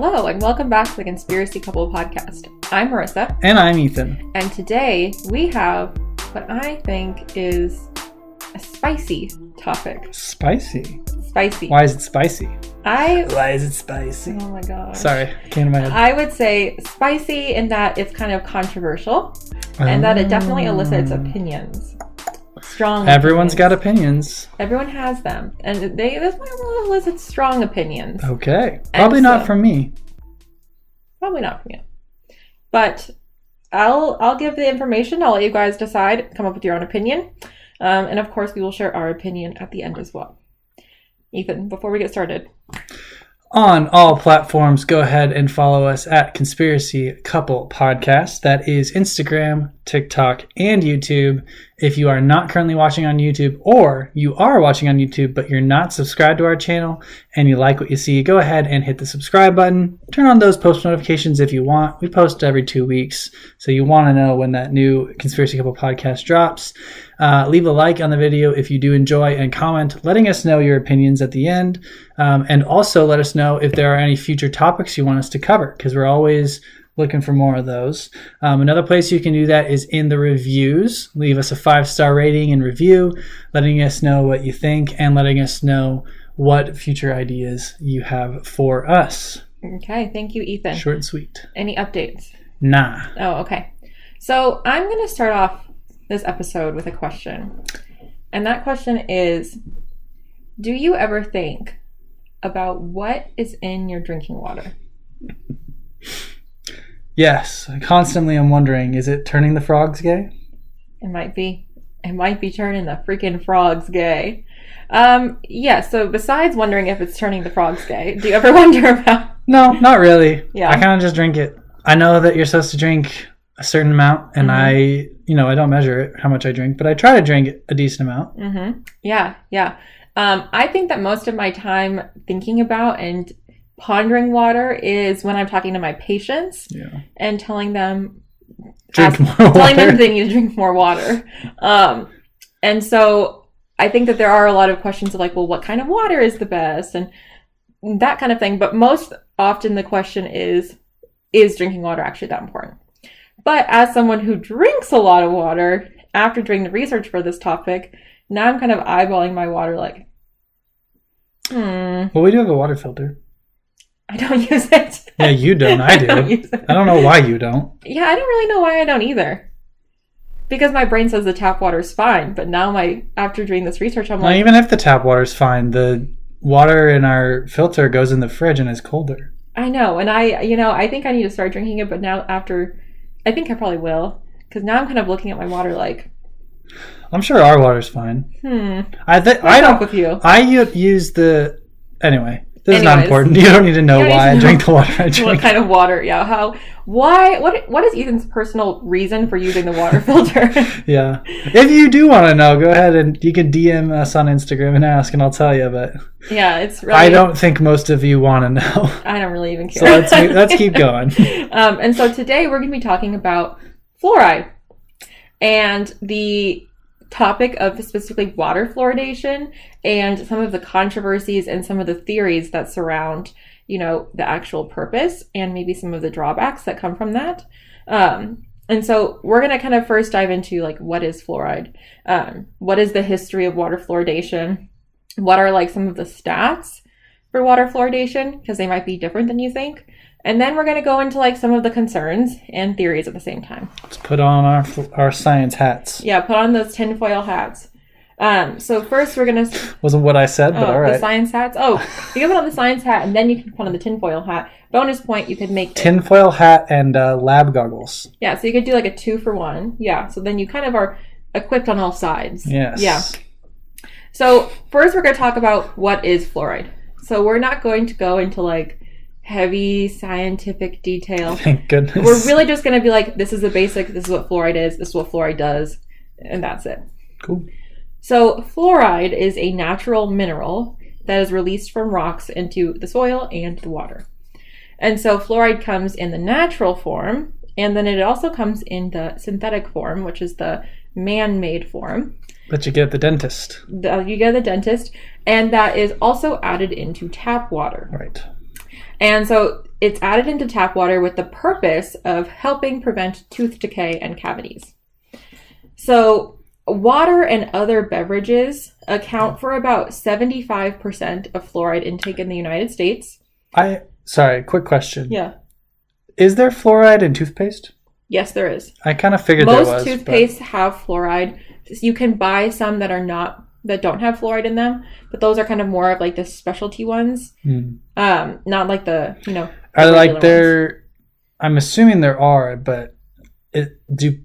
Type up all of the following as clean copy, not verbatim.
Hello, and welcome back to the Conspiracy Couple podcast. I'm Marisa. And I'm Ethan. And today we have what I think is a spicy topic. Spicy? Spicy. Why is it spicy? Why is it spicy? Oh my god. Sorry, it came to my head. I would say spicy in that it's kind of controversial and that it definitely elicits opinions. Strong Everyone's opinions. got opinions. Everyone has them. And this one will elicit strong opinions. Okay. Probably not from me. Probably not from you. But I'll give the information. I'll let you guys decide. Come up with your own opinion. And of course, we will share our opinion at the end as well. Ethan, before we get started. On all platforms, go ahead and follow us at Conspiracy Couple Podcast. That is Instagram, TikTok, and YouTube. If you are not currently watching on YouTube, or you are watching on YouTube but you're not subscribed to our channel and you like what you see, go ahead and hit the subscribe button. Turn on those post notifications if you want. We post every 2 weeks, so you want to know when that new Conspiracy Couple Podcast drops. Leave a like on the video if you do enjoy, and comment letting us know your opinions at the end. And also let us know if there are any future topics you want us to cover, because we're always looking for more of those. Another place you can do that is in the reviews. Leave us a 5-star rating and review, letting us know what you think and letting us know what future ideas you have for us. Okay, thank you, Ethan. Short and sweet. Any updates? Nah. Oh, okay. So I'm going to start off this episode with a question. And that question is, do you ever think about what is in your drinking water? Yes, constantly I'm wondering, is it turning the frogs gay? It might be. It might be turning the freaking frogs gay. Yeah, so besides wondering if it's turning the frogs gay, do you ever wonder about... No, not really. Yeah. I kind of just drink it. I know that you're supposed to drink a certain amount, and I don't measure it, how much I drink, but I try to drink a decent amount. Mm-hmm. Yeah. I think that most of my time thinking about and pondering water is when I'm talking to my patients and telling them telling them they need to drink more water. And so I think that there are a lot of questions of like, well, what kind of water is the best and that kind of thing. But most often the question is drinking water actually that important? But as someone who drinks a lot of water, after doing the research for this topic, now I'm kind of eyeballing my water like, Well, we do have a water filter. I don't use it. Yeah, you don't. I do. Don't use it. I don't know why you don't. Yeah, I don't really know why I don't either. Because my brain says the tap water is fine, but now after doing this research, I'm like... Even if the tap water is fine, the water in our filter goes in the fridge and is colder. I know, and I think I need to start drinking it, but now after... I think I probably will, because now I'm kind of looking at my water like... I'm sure our water's fine. I don't... with you. I use the... Anyway... This is not important. You don't need to know why I drink the water I drink. What kind of water? Yeah. What is Ethan's personal reason for using the water filter? Yeah. If you do want to know, go ahead and you can DM us on Instagram and ask, and I'll tell you. But yeah, it's really... I don't think most of you want to know. I don't really even care. So let's keep going. And so today we're going to be talking about fluoride and the topic of specifically water fluoridation and some of the controversies and some of the theories that surround, the actual purpose and maybe some of the drawbacks that come from that. And so we're going to kind of first dive into like, what is fluoride? What is the history of water fluoridation? What are like some of the stats for water fluoridation? Because they might be different than you think. And then we're going to go into like some of the concerns and theories at the same time. Let's put on our science hats. Yeah, put on those tinfoil hats. So first we're going to... Wasn't what I said, but all right. The science hats? Oh, you can put on the science hat and then you can put on the tinfoil hat. Bonus point, you could make... Tinfoil hat and lab goggles. Yeah, so you could do like a 2-for-1. Yeah, so then you kind of are equipped on all sides. Yes. Yeah. So first we're going to talk about what is fluoride. So we're not going to go into like heavy scientific detail. Thank goodness. We're really just going to be like, this is the basic, this is what fluoride is, this is what fluoride does, and that's it. Cool. So fluoride is a natural mineral that is released from rocks into the soil and the water. And so fluoride comes in the natural form, and then it also comes in the synthetic form, which is the man-made form. That you get at the dentist. You get at the dentist, and that is also added into tap water. Right. And so it's added into tap water with the purpose of helping prevent tooth decay and cavities. So water and other beverages account for about 75% of fluoride intake in the United States. Sorry, quick question. Yeah. Is there fluoride in toothpaste? Yes, there is. I kind of figured there was. Most toothpastes have fluoride. You can buy some that don't have fluoride in them, but those are kind of more of like the specialty ones. Not like the, Are there like there? I'm assuming there are, but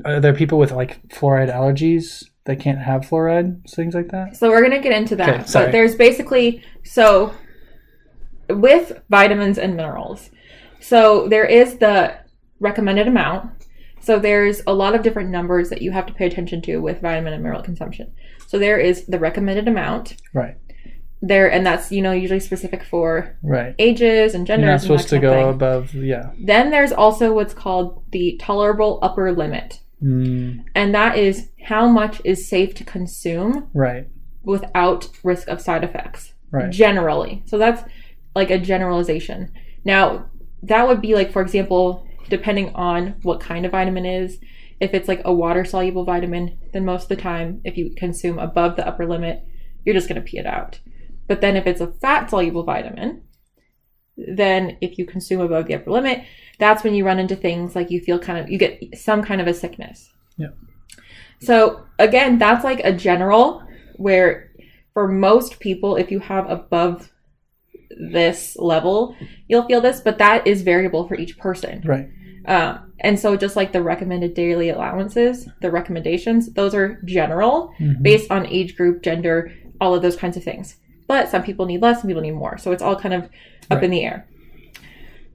are there people with like fluoride allergies that can't have fluoride, things like that? So we're gonna get into that. Okay, sorry. But there's basically with vitamins and minerals. So there is the recommended amount. So there's a lot of different numbers that you have to pay attention to with vitamin and mineral consumption. So there is the recommended amount. Right. And that's, usually specific for right. ages and genders. You're not supposed to go above, Then there's also what's called the tolerable upper limit. And that is how much is safe to consume without risk of side effects. Right. Generally. So that's like a generalization. Now, that would be like, for example, depending on what kind of vitamin is. If it's like a water-soluble vitamin, then most of the time, if you consume above the upper limit, you're just going to pee it out. But then if it's a fat-soluble vitamin, then if you consume above the upper limit, that's when you run into things like you get some kind of a sickness. Yeah. So again, that's like a general where for most people, if you have above this level, you'll feel this, but that is variable for each person. Right. And so just like the recommended daily allowances, the recommendations, those are general based on age group, gender, all of those kinds of things. But some people need less, some people need more. So it's all kind of up in the air.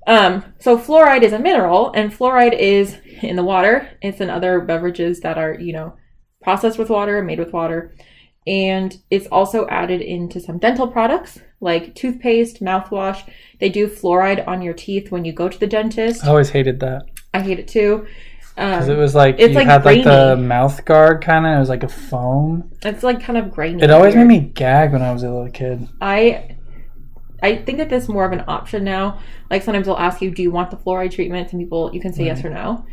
So fluoride is a mineral, and fluoride is in the water. It's in other beverages that are, processed with water, made with water. And it's also added into some dental products like toothpaste, mouthwash. They do fluoride on your teeth when you go to the dentist. I always hated that. I hate it too. Because it was like, you had grainy. Like the mouth guard kind of, it was like a foam. It's like kind of grainy. It always made me gag when I was a little kid. I think that that's more of an option now. Like sometimes they'll ask you, do you want the fluoride treatment? Some people, you can say yes or no.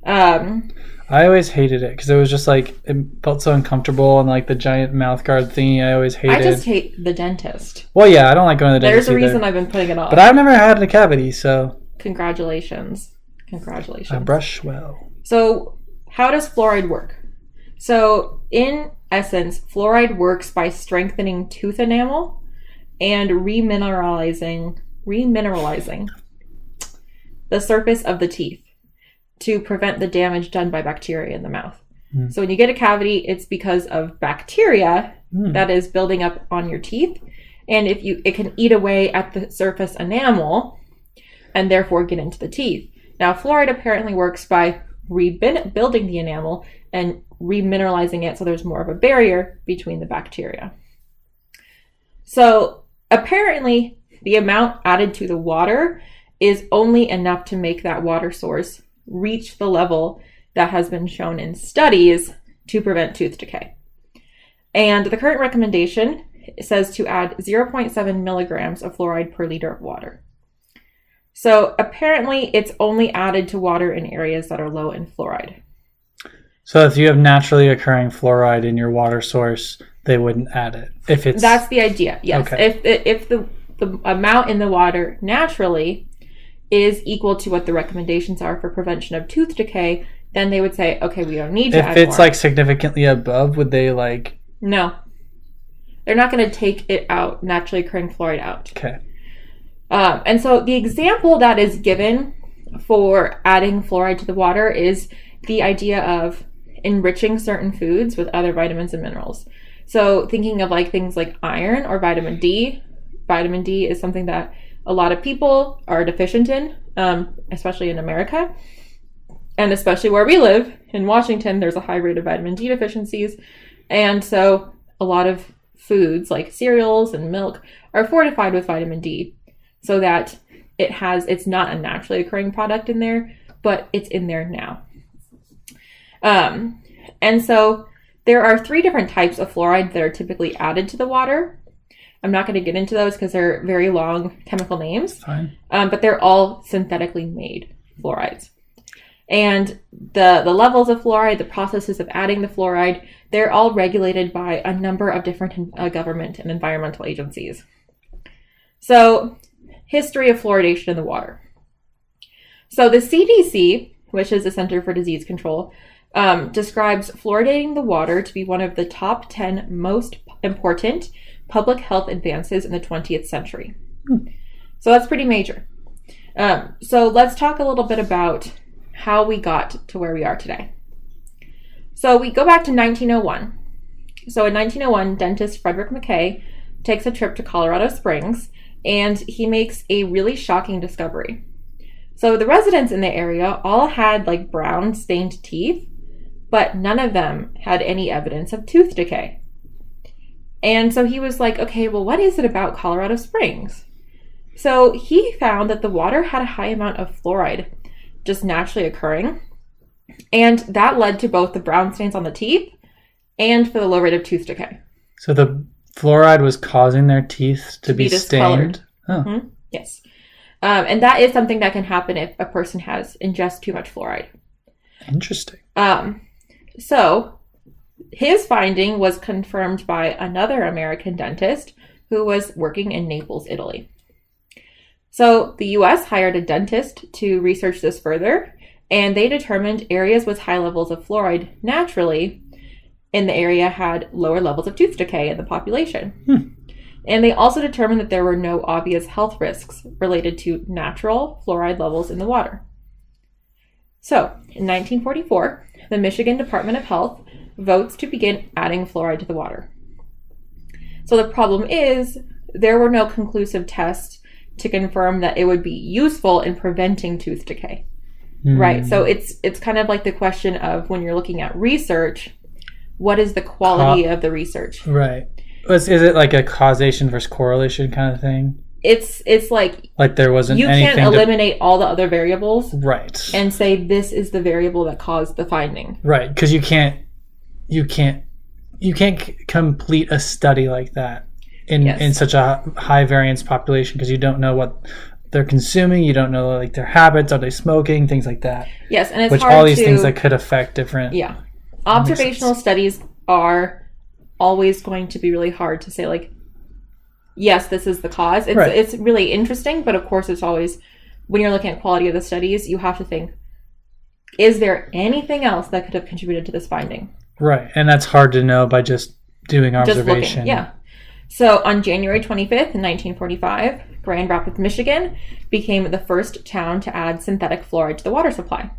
I always hated it because it was just like, it felt so uncomfortable, and like the giant mouth guard thingy I always hated. I just hate the dentist. Well, yeah, I don't like going to the dentist There's a reason I've been putting it off. But I've never had a cavity, so. Congratulations. I brush well. So how does fluoride work? So in essence, fluoride works by strengthening tooth enamel and remineralizing the surface of the teeth to prevent the damage done by bacteria in the mouth. So when you get a cavity, it's because of bacteria that is building up on your teeth. And it can eat away at the surface enamel and therefore get into the teeth. Now, fluoride apparently works by rebuilding the enamel and remineralizing it so there's more of a barrier between the bacteria. So apparently the amount added to the water is only enough to make that water source reach the level that has been shown in studies to prevent tooth decay. And the current recommendation says to add 0.7 milligrams of fluoride per liter of water. So apparently it's only added to water in areas that are low in fluoride. So if you have naturally occurring fluoride in your water source, they wouldn't add it. That's the idea, yes. Okay. If the amount in the water naturally is equal to what the recommendations are for prevention of tooth decay, then they would say, okay, we don't need to add more. If it's like significantly above, would they like... No. They're not going to take it out, naturally occurring fluoride out. Okay. And so the example that is given for adding fluoride to the water is the idea of enriching certain foods with other vitamins and minerals. So thinking of like things like iron or vitamin D. Vitamin D is something that a lot of people are deficient in, especially in America. And especially where we live, in Washington, there's a high rate of vitamin D deficiencies. And so a lot of foods like cereals and milk are fortified with vitamin D so that it's not a naturally occurring product in there, but it's in there now. And so there are 3 different types of fluoride that are typically added to the water. I'm not going to get into those because they're very long chemical names. Fine. But they're all synthetically made fluorides. And the levels of fluoride, the processes of adding the fluoride, they're all regulated by a number of different government and environmental agencies. So, history of fluoridation in the water. So the CDC, which is the Center for Disease Control, describes fluoridating the water to be one of the top 10 most important public health advances in the 20th century. So that's pretty major. So let's talk a little bit about how we got to where we are today. So we go back to 1901. So in 1901, dentist Frederick McKay takes a trip to Colorado Springs, and he makes a really shocking discovery. So the residents in the area all had like brown stained teeth, but none of them had any evidence of tooth decay. And so he was like, okay, well, what is it about Colorado Springs? So he found that the water had a high amount of fluoride just naturally occurring. And that led to both the brown stains on the teeth and for the low rate of tooth decay. So the fluoride was causing their teeth to be stained? Oh. Mm-hmm. Yes. And that is something that can happen if a person has ingest too much fluoride. Interesting. So his finding was confirmed by another American dentist who was working in Naples, Italy. So the U.S. hired a dentist to research this further, and they determined areas with high levels of fluoride naturally in the area had lower levels of tooth decay in the population. And they also determined that there were no obvious health risks related to natural fluoride levels in the water. So, in 1944, the Michigan Department of Health votes to begin adding fluoride to the water. So the problem is, there were no conclusive tests to confirm that it would be useful in preventing tooth decay. Right? So it's kind of like the question of when you're looking at research, what is the quality of the research? Right. Is it like a causation versus correlation kind of thing? It's like there wasn't you anything can't eliminate all the other variables, right? And say this is the variable that caused the finding, right? Because you can't complete a study like that in such a high variance population because you don't know what they're consuming, you don't know like their habits, are they smoking, things like that. Yes, and it's which hard all these things that could affect different. Yeah, observational studies are always going to be really hard to say like, yes, this is the cause. It's really interesting, but of course it's always, when you're looking at quality of the studies, you have to think, is there anything else that could have contributed to this finding? Right, and that's hard to know by just doing observation. Just looking, yeah. So on January 25th, 1945, Grand Rapids, Michigan became the first town to add synthetic fluoride to the water supply.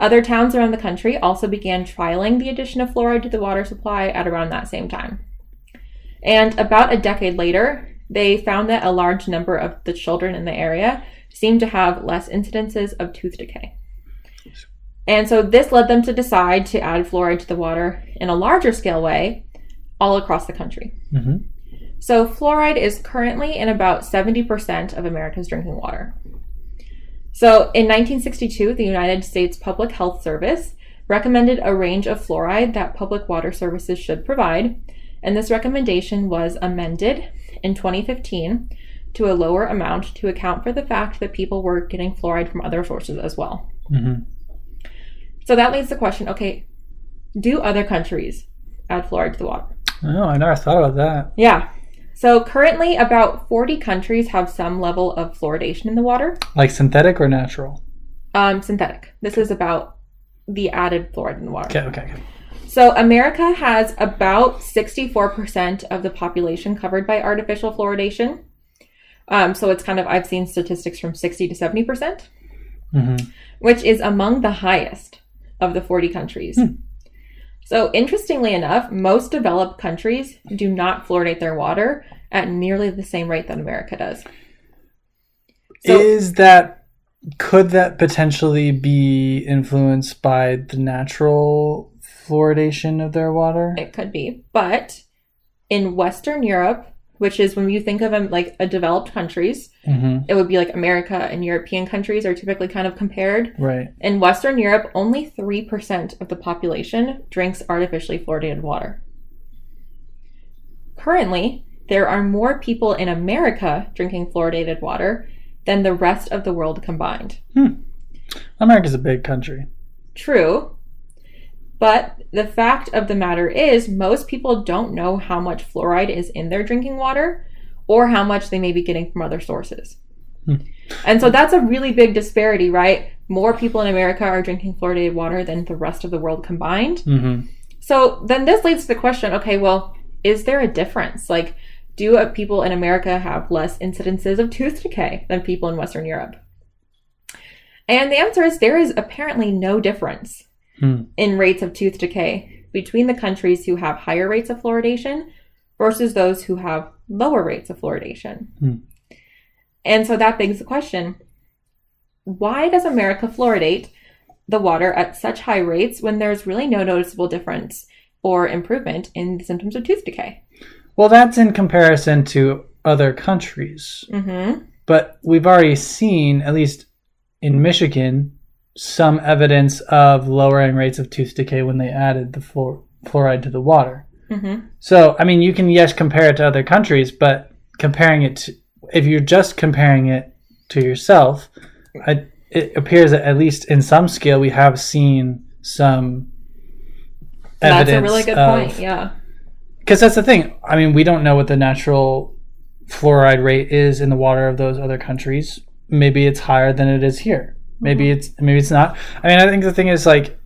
Other towns around the country also began trialing the addition of fluoride to the water supply at around that same time. And about a decade later, they found that a large number of the children in the area seemed to have less incidences of tooth decay. And so this led them to decide to add fluoride to the water in a larger scale way all across the country. Mm-hmm. So fluoride is currently in about 70% of America's drinking water. So in 1962, the United States Public Health Service recommended a range of fluoride that public water services should provide, and this recommendation was amended in 2015 to a lower amount to account for the fact that people were getting fluoride from other sources as well. Mm-hmm. So that leads to the question, okay, do other countries add fluoride to the water? Oh, I never thought about that. Yeah. So currently about 40 countries have some level of fluoridation in the water. Like synthetic or natural? Synthetic. This is about the added fluoride in the water. Okay. So America has about 64% of the population covered by artificial fluoridation. So it's kind of, I've seen statistics from 60 to 70%, which is among the highest of the 40 countries. So interestingly enough, most developed countries do not fluoridate their water at nearly the same rate that America does. So, could that potentially be influenced by the natural fluoridation of their water? It could be. But in Western Europe, which is when you think of them like a developed countries, it would be like America and European countries are typically kind of compared. Right. In Western Europe, only 3% of the population drinks artificially fluoridated water. Currently, there are more people in America drinking fluoridated water than the rest of the world combined. America's a big country. True. But the fact of the matter is, most people don't know how much fluoride is in their drinking water or how much they may be getting from other sources. And so that's a really big disparity, right? More people in America are drinking fluoridated water than the rest of the world combined. So then this leads to the question, okay, well, is there a difference? Like, do people in America have less incidences of tooth decay than people in Western Europe? And the answer is there is apparently no difference in rates of tooth decay between the countries who have higher rates of fluoridation versus those who have lower rates of fluoridation. And so that begs the question, why does America fluoridate the water at such high rates when there's really no noticeable difference or improvement in the symptoms of tooth decay? Well, that's in comparison to other countries. But we've already seen, at least in Michigan, some evidence of lowering rates of tooth decay when they added the fluoride to the water. So, I mean, you can, yes, compare it to other countries, but comparing it to, if you're just comparing it to yourself, it appears that at least in some scale we have seen some evidence. That's a really good point, yeah. Because that's the thing. I mean, we don't know what the natural fluoride rate is in the water of those other countries. Maybe it's higher than it is here. Maybe it's not. I mean, I think the thing is, like,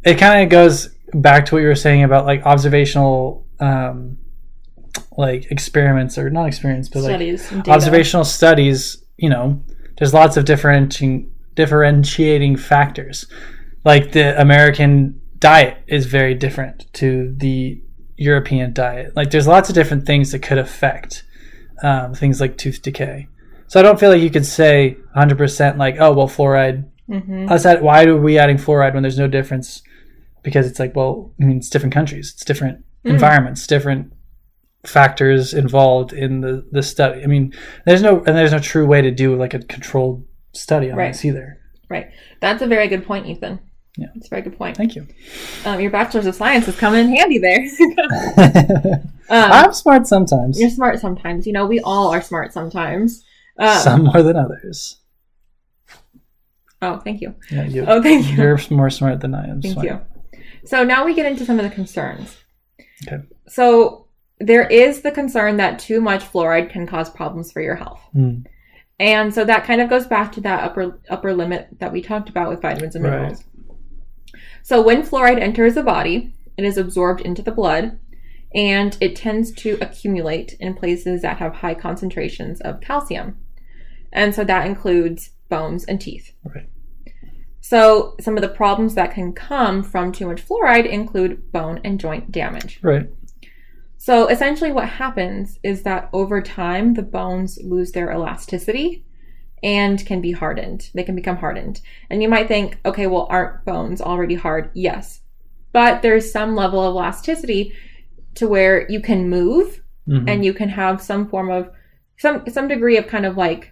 it kind of goes back to what you were saying about, like, observational like experiments, or not experiments, but studies, like observational studies. You know, there's lots of differentiating factors. Like, the American diet is very different to the European diet. Like, there's lots of different things that could affect things like tooth decay. So I don't feel like you could say 100% like, oh, well, fluoride. Why are we adding fluoride when there's no difference? Because it's like, well, I mean, it's different countries, it's different environments, different factors involved in the study. I mean, there's no true way to do like a controlled study on this either. Right. That's a very good point, Ethan. Yeah, it's a very good point. Thank you. Your bachelor's of science is coming in handy there. I'm smart sometimes. You're smart sometimes. You know, we all are smart sometimes. Some more than others. Oh, thank you. Yeah, you. Oh, thank you. You're more smart than I am. Thank you. So now we get into some of the concerns. Okay. So there is the concern that too much fluoride can cause problems for your health. And so that kind of goes back to that upper limit that we talked about with vitamins and minerals. So when fluoride enters the body, it is absorbed into the blood, and it tends to accumulate in places that have high concentrations of calcium. And so that includes bones and teeth. Right. So some of the problems that can come from too much fluoride include bone and joint damage. Right. So essentially what happens is that over time, the bones lose their elasticity and can be hardened. They can become hardened. And you might think, okay, well, aren't bones already hard? Yes. But there's some level of elasticity to where you can move and you can have some form of, some degree of kind of like...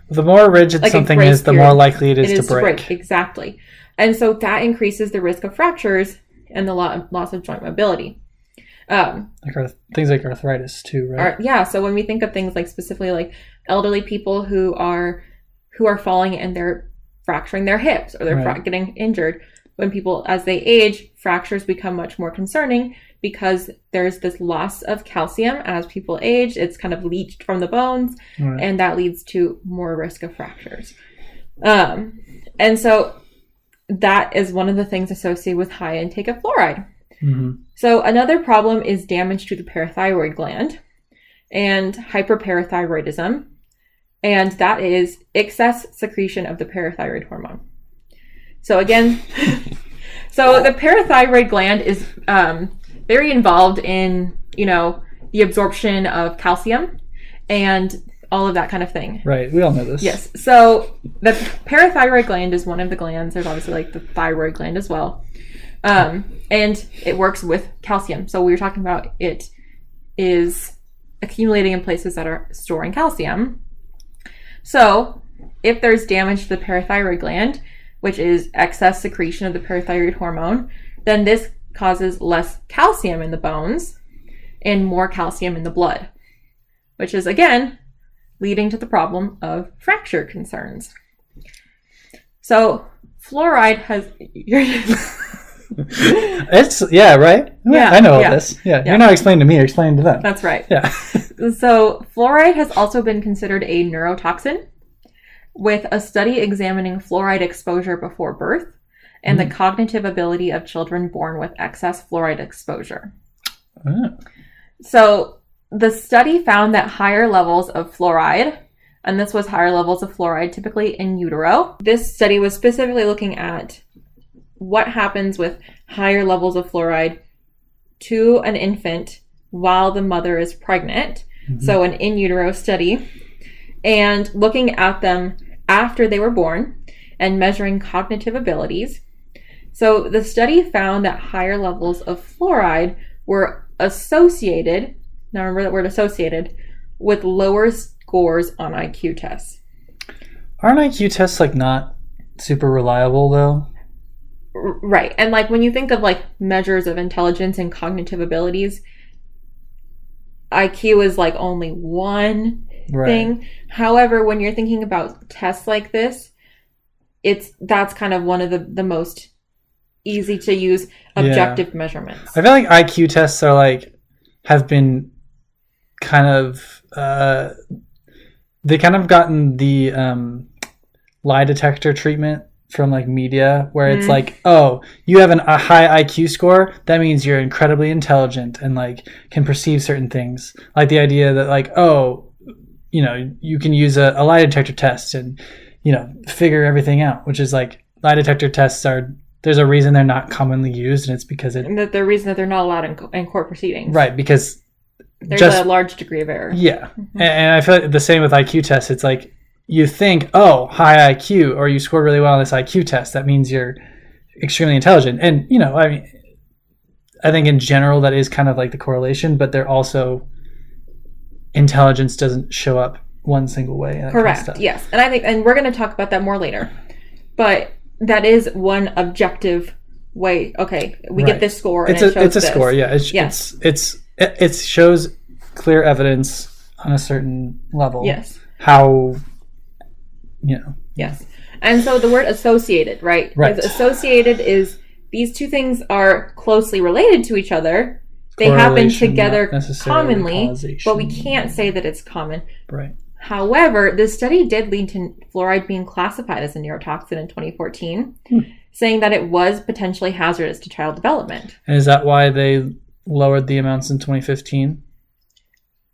The more rigid like something is, the more likely it is to break. Exactly. And so that increases the risk of fractures and the loss of joint mobility. Things like arthritis too, right? Yeah. So when we think of things like specifically like elderly people who are falling and they're fracturing their hips or they're getting injured, when people, as they age, fractures become much more concerning because there's this loss of calcium as people age. It's kind of leached from the bones, and that leads to more risk of fractures. And so that is one of the things associated with high intake of fluoride. So another problem is damage to the parathyroid gland and hyperparathyroidism, and that is excess secretion of the parathyroid hormone. So again, so the parathyroid gland is very involved in, the absorption of calcium and all of that kind of thing. Right. We all know this. Yes. So the parathyroid gland is one of the glands. There's obviously like the thyroid gland as well. And it works with calcium. So we were talking about it is accumulating in places that are storing calcium. So if there's damage to the parathyroid gland, which is excess secretion of the parathyroid hormone, then this causes less calcium in the bones and more calcium in the blood. which is, again, leading to the problem of fracture concerns. So fluoride has... It's, right? Yeah, I know all this. Yeah. You're not explaining to me, you're explaining to them. That's right. Yeah. So fluoride has also been considered a neurotoxin, with a study examining fluoride exposure before birth and the cognitive ability of children born with excess fluoride exposure. So the study found that higher levels of fluoride, and this was higher levels of fluoride typically in utero. This study was specifically looking at what happens with higher levels of fluoride to an infant while the mother is pregnant. So an in utero study, and looking at them after they were born and measuring cognitive abilities. So the study found that higher levels of fluoride were associated, now remember that word associated, with lower scores on IQ tests. Aren't IQ tests like not super reliable though? Right. And like when you think of like measures of intelligence and cognitive abilities, IQ is like only one thing. However, when you're thinking about tests like this, that's kind of one of the most easy to use objective measurements. I feel like IQ tests are like have been kind of they kind of gotten the lie detector treatment from like media, where it's like, oh, you have a high IQ score, that means you're incredibly intelligent and like can perceive certain things. Like the idea that like, oh, you know, you can use a lie detector test and, you know, figure everything out, which is like lie detector tests there's a reason they're not commonly used, and it's because the reason that they're not allowed in court proceedings. Right, because there's a large degree of error. Yeah. And I feel like the same with IQ tests. It's like, you think, oh, high IQ, or you scored really well on this IQ test, that means you're extremely intelligent. And, you know, I mean, I think in general that is kind of like the correlation, but they're also, intelligence doesn't show up one single way. Correct. Kind of yes. And I think, and we're going to talk about that more later, but that is one objective way. Okay, we get this score. And it's a score. Yeah. It shows clear evidence on a certain level. Yes. How, you know. Yes. And so the word associated, right? Right. Associated is these two things are closely related to each other. They happen together commonly, but we can't say that it's common. Right. However, this study did lead to fluoride being classified as a neurotoxin in 2014, saying that it was potentially hazardous to child development. And is that why they lowered the amounts in 2015?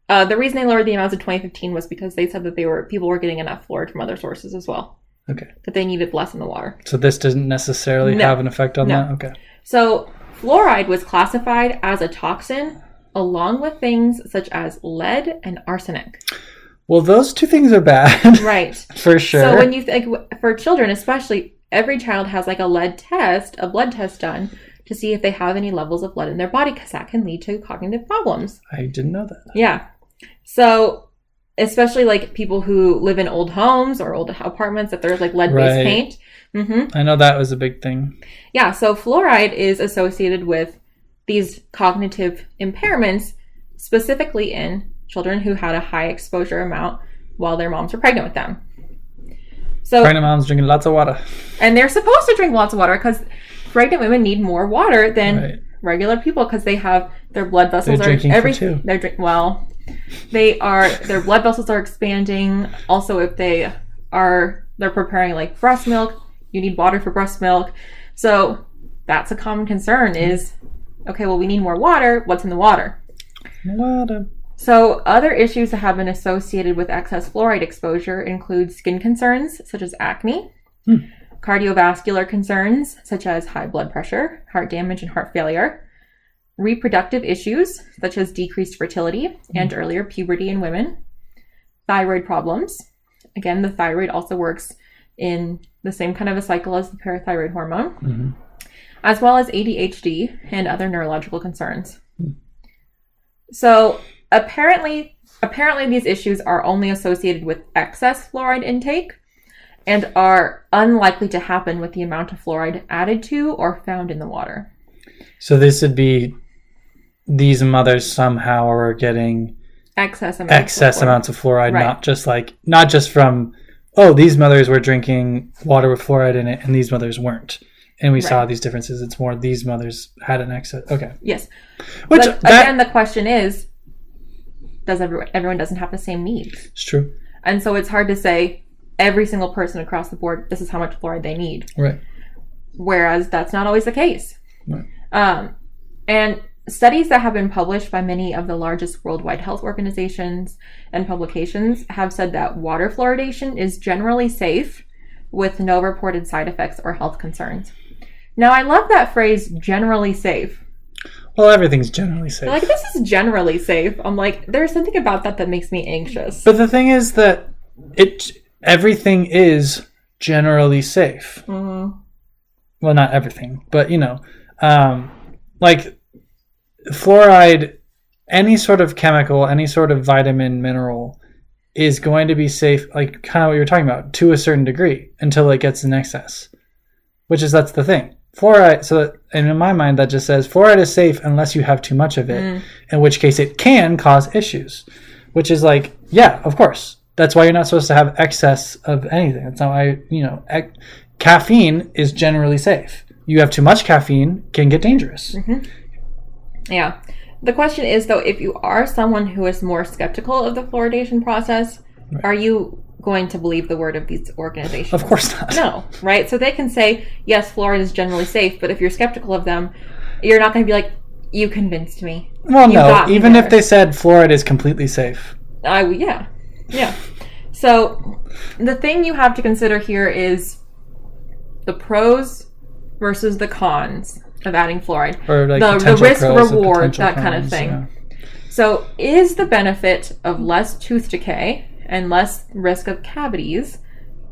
The reason they lowered the amounts in 2015 was because they said that people were getting enough fluoride from other sources as well. Okay. That they needed less in the water. So this doesn't necessarily have an effect on that? Okay. So fluoride was classified as a toxin along with things such as lead and arsenic. Well, those two things are bad. Right. For sure. So when you think, for children especially, every child has like a blood test done to see if they have any levels of lead in their body, because that can lead to cognitive problems. I didn't know that. Yeah. So especially like people who live in old homes or old apartments, that there's like lead-based paint. Mm-hmm. I know that was a big thing. Yeah. So fluoride is associated with these cognitive impairments, specifically in children who had a high exposure amount while their moms were pregnant with them. So pregnant moms drinking lots of water. And they're supposed to drink lots of water because pregnant women need more water than regular people, because they have their blood vessels their blood vessels are expanding. Also, if they're preparing like breast milk, you need water for breast milk. So that's a common concern is, okay, well, we need more water. What's in the water? Water. So other issues that have been associated with excess fluoride exposure include skin concerns such as acne, cardiovascular concerns such as high blood pressure, heart damage, and heart failure, reproductive issues such as decreased fertility and earlier puberty in women, thyroid problems. Again, the thyroid also works in the same kind of a cycle as the parathyroid hormone, as well as ADHD and other neurological concerns. So apparently these issues are only associated with excess fluoride intake and are unlikely to happen with the amount of fluoride added to or found in the water. So this would be these mothers somehow are getting excess amounts of fluoride, Right. not just from, these mothers were drinking water with fluoride in it and these mothers weren't. And we saw these differences. It's more these mothers had an excess. Okay. Yes. Which but again, the question is, does everyone doesn't have the same needs? It's true. And so it's hard to say every single person across the board, this is how much fluoride they need. Right. Whereas that's not always the case. Right. And studies that have been published by many of the largest worldwide health organizations and publications have said that water fluoridation is generally safe with no reported side effects or health concerns. Now, I love that phrase, generally safe. Well, everything's generally safe. Like, this is generally safe. I'm like, there's something about that makes me anxious. But the thing is that everything is generally safe. Mm-hmm. Well, not everything, but like fluoride, any sort of chemical, any sort of vitamin, mineral is going to be safe, like kind of what you were talking about, to a certain degree until it gets in excess, that's the thing. Fluoride, and in my mind, that just says fluoride is safe unless you have too much of it, in which case it can cause issues, which is like, yeah, of course. That's why you're not supposed to have excess of anything. That's not why, caffeine is generally safe. You have too much caffeine, can get dangerous. Mm-hmm. Yeah. The question is, though, if you are someone who is more skeptical of the fluoridation process, are you going to believe the word of these organizations? Of course not. No, right? So they can say, yes, fluoride is generally safe, but if you're skeptical of them, you're not going to be like, you convinced me. Well, no, even if they said fluoride is completely safe. Yeah. So the thing you have to consider here is the pros versus the cons of adding fluoride. Or like the risk reward, that cons, kind of thing. Yeah. So is the benefit of less tooth decay and less risk of cavities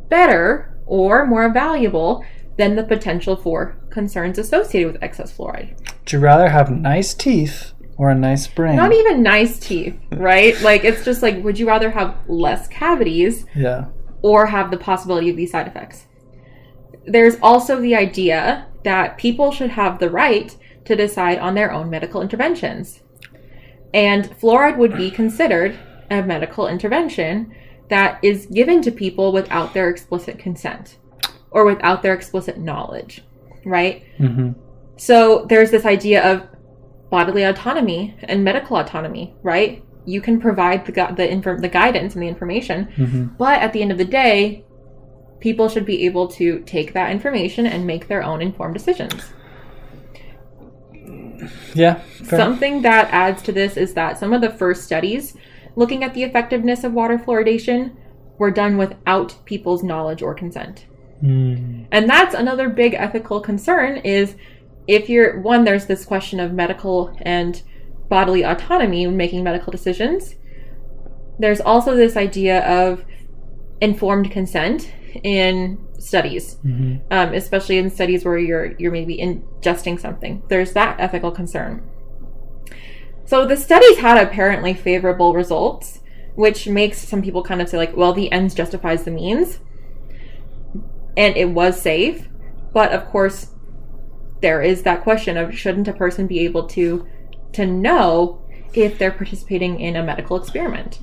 better or more valuable than the potential for concerns associated with excess fluoride? Would you rather have nice teeth or a nice brain? Not even nice teeth, right? Like, it's just like, would you rather have less cavities or have the possibility of these side effects? There's also the idea that people should have the right to decide on their own medical interventions. And fluoride would be considered a medical intervention that is given to people without their explicit consent or without their explicit knowledge, right? Mm-hmm. So there's this idea of bodily autonomy and medical autonomy, right? You can provide the guidance and the information, but at the end of the day, people should be able to take that information and make their own informed decisions. Yeah. Something that adds to this is that some of the first studies looking at the effectiveness of water fluoridation were done without people's knowledge or consent. And that's another big ethical concern is if there's this question of medical and bodily autonomy when making medical decisions. There's also this idea of informed consent in studies, especially in studies where you're maybe ingesting something. There's that ethical concern. So the studies had apparently favorable results, which makes some people kind of say like, well, the ends justifies the means. And it was safe. But of course, there is that question of shouldn't a person be able to know if they're participating in a medical experiment?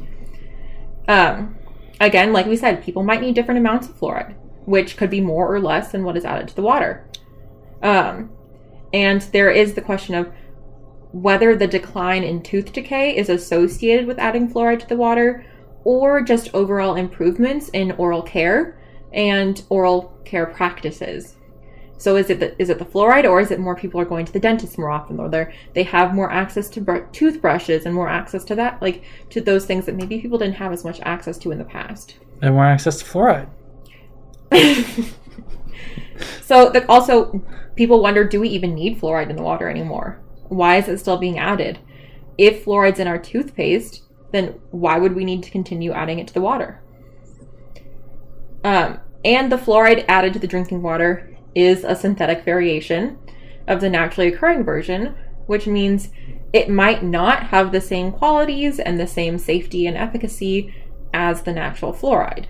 Again, like we said, people might need different amounts of fluoride, which could be more or less than what is added to the water. And there is the question of whether the decline in tooth decay is associated with adding fluoride to the water or just overall improvements in oral care and oral care practices. So is it the fluoride, or is it more people are going to the dentist more often, or they have more access to toothbrushes and more access to that, like to those things that maybe people didn't have as much access to in the past? And more access to fluoride. So also people wonder, do we even need fluoride in the water anymore? Why is it still being added? If fluoride's in our toothpaste, then why would we need to continue adding it to the water? And the fluoride added to the drinking water is a synthetic variation of the naturally occurring version, which means it might not have the same qualities and the same safety and efficacy as the natural fluoride.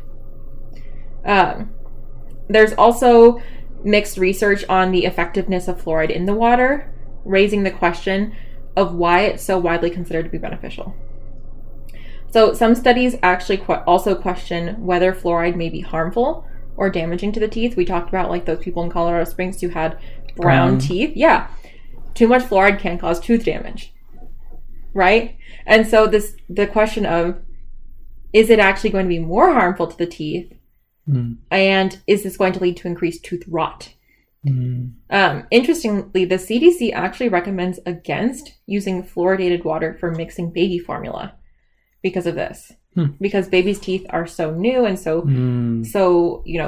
There's also mixed research on the effectiveness of fluoride in the water, raising the question of why it's so widely considered to be beneficial. So some studies actually also question whether fluoride may be harmful or damaging to the teeth. We talked about like those people in Colorado Springs who had brown teeth. Yeah. Too much fluoride can cause tooth damage. Right? And so the question of, is it actually going to be more harmful to the teeth? And is this going to lead to increased tooth rot? Interestingly, the CDC actually recommends against using fluoridated water for mixing baby formula because of this. Because babies' teeth are so new and so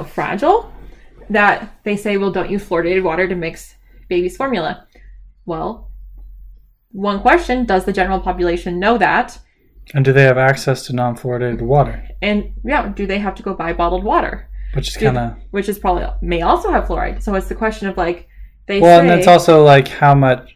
fragile that they say, well, don't use fluoridated water to mix baby's formula. Well, one question, does the general population know that? And do they have access to non-fluoridated water? And do they have to go buy bottled water? Which is which is probably may also have fluoride. So it's the question of like and it's also like how much,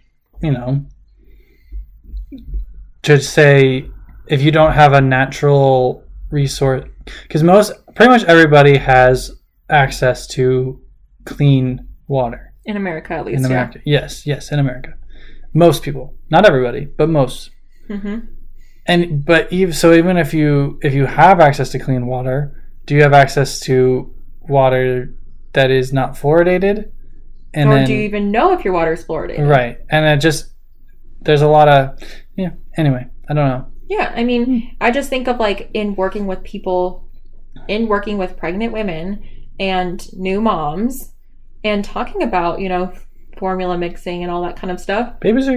to say if you don't have a natural resource, because pretty much everybody has access to clean water in America, at least. In America, yes, in America, most people, not everybody, but most. Even if you have access to clean water, do you have access to water that is not fluoridated? Do you even know if your water is fluoridated? Right. And there's a lot of, anyway, I don't know. Yeah. I mean, I just think of like in working with pregnant women and new moms and talking about, formula mixing and all that kind of stuff. Babies are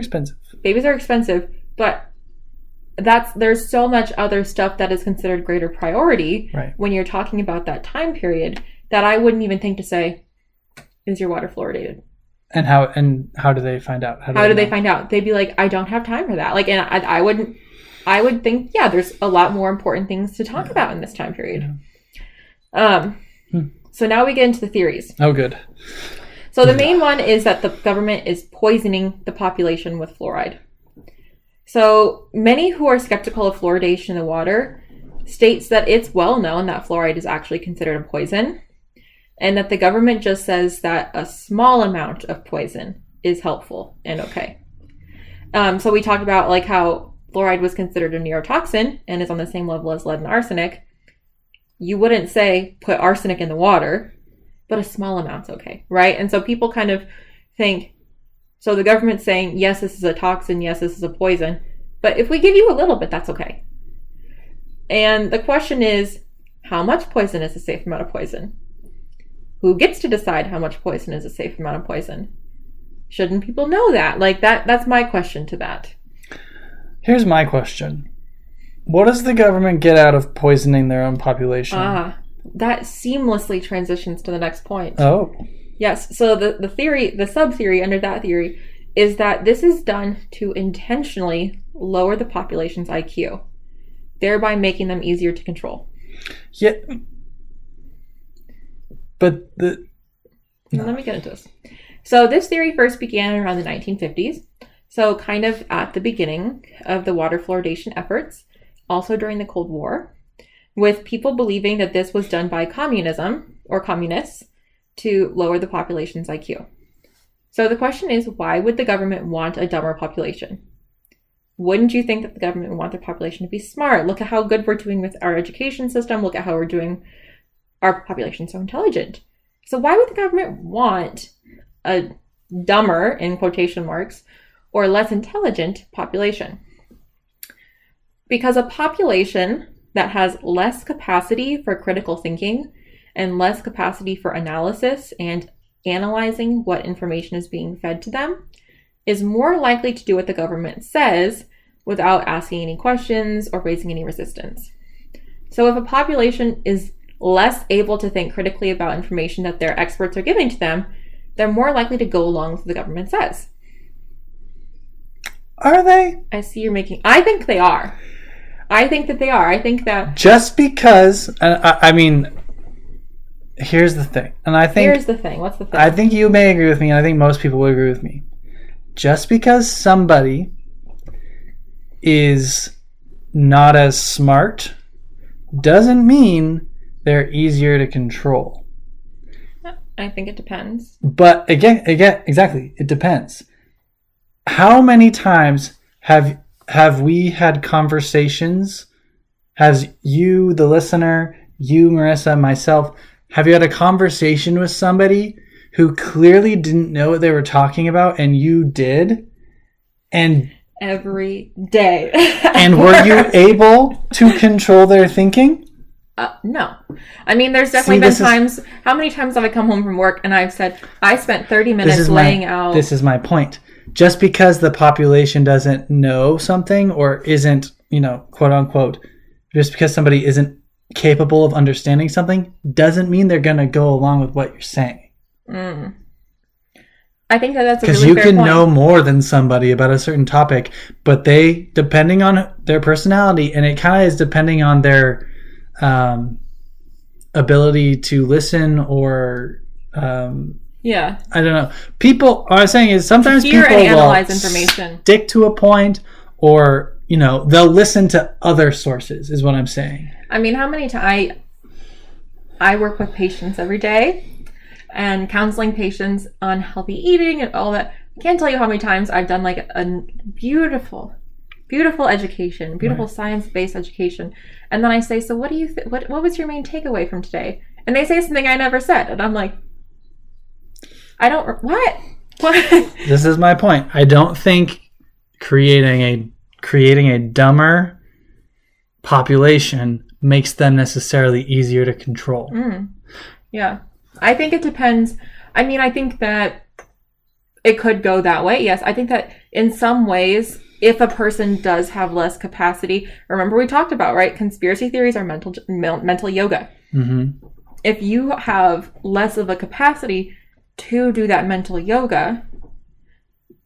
expensive. But there's so much other stuff that is considered greater priority when you're talking about that time period that I wouldn't even think to say, is your water fluoridated? And how do they find out? How do they find out? They'd be like, I don't have time for that. Like, and I would think, there's a lot more important things to talk about in this time period. So now we get into the theories. Oh, good. So the main one is that the government is poisoning the population with fluoride. So many who are skeptical of fluoridation in the water states that it's well known that fluoride is actually considered a poison, and that the government just says that a small amount of poison is helpful and okay. So we talked about like how fluoride was considered a neurotoxin and is on the same level as lead and arsenic. You wouldn't say put arsenic in the water, but a small amount's okay, right? And so people kind of think, so the government's saying, yes, this is a toxin, yes, this is a poison, but if we give you a little bit, that's okay. And the question is, how much poison is a safe amount of poison? Who gets to decide how much poison is a safe amount of poison? Shouldn't people know that? Like that's my question to that. Here's my question. What does the government get out of poisoning their own population? That seamlessly transitions to the next point. Oh. Yes. So the theory, the sub-theory under that theory is that this is done to intentionally lower the population's IQ, thereby making them easier to control. Yeah. But Let me get into this. So this theory first began around the 1950s. So kind of at the beginning of the water fluoridation efforts, also during the Cold War, with people believing that this was done by communism or communists to lower the population's IQ. So the question is, why would the government want a dumber population? Wouldn't you think that the government would want their population to be smart? Look at how good we're doing with our education system. Look at how we're doing our population so intelligent. So why would the government want a dumber, in quotation marks, or less intelligent population? Because a population that has less capacity for critical thinking and less capacity for analysis and analyzing what information is being fed to them is more likely to do what the government says without asking any questions or raising any resistance. So if a population is less able to think critically about information that their experts are giving to them, they're more likely to go along with what the government says. Are they? I see you're making... I think they are. I think that they are. I think that... Just because... I mean... Here's the thing. And I think... Here's the thing. What's the thing? I think you may agree with me, and I think most people will agree with me. Just because somebody is not as smart doesn't mean they're easier to control. I think it depends. But again, exactly, it depends. How many times have we had conversations Has you, the listener, you, Marissa, myself, have you had a conversation with somebody who clearly didn't know what they were talking about and you did? And every day. And were you able to control their thinking? No. I mean, there's definitely been times. How many times have I come home from work and I've said, I spent 30 minutes laying out. This is my point. Just because the population doesn't know something or isn't, quote unquote, just because somebody isn't capable of understanding something doesn't mean they're going to go along with what you're saying. I think that's a really fair point. Because you can know more than somebody about a certain topic, but they, depending on their personality, and it kind of is depending on their ability to listen or yeah, I don't know. People, what I'm saying is sometimes hear people and analyze will information, stick to a point, or they'll listen to other sources. Is what I'm saying. I mean, how many times I work with patients every day and counseling patients on healthy eating and all that. I can't tell you how many times I've done like a beautiful education, beautiful science-based education, and then I say, so what do you what was your main takeaway from today? And they say something I never said, and I'm like, I don't what This is my point. I don't think creating a dumber population makes them necessarily easier to control. Yeah, I think it depends. I mean, I think that it could go that way. Yes, I think that in some ways, if a person does have less capacity, remember we talked about, right? Conspiracy theories are mental yoga. If you have less of a capacity to do that mental yoga,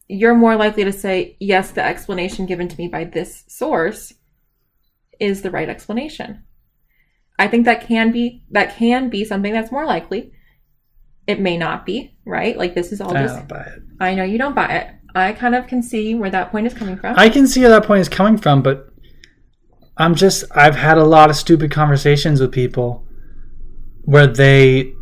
you're more likely to say, yes, the explanation given to me by this source is the right explanation. I think that can be something that's more likely. It may not be, right? Like this is all I don't buy it. I know you don't buy it. I kind of can see where that point is coming from. I can see where that point is coming from, but I've had a lot of stupid conversations with people where they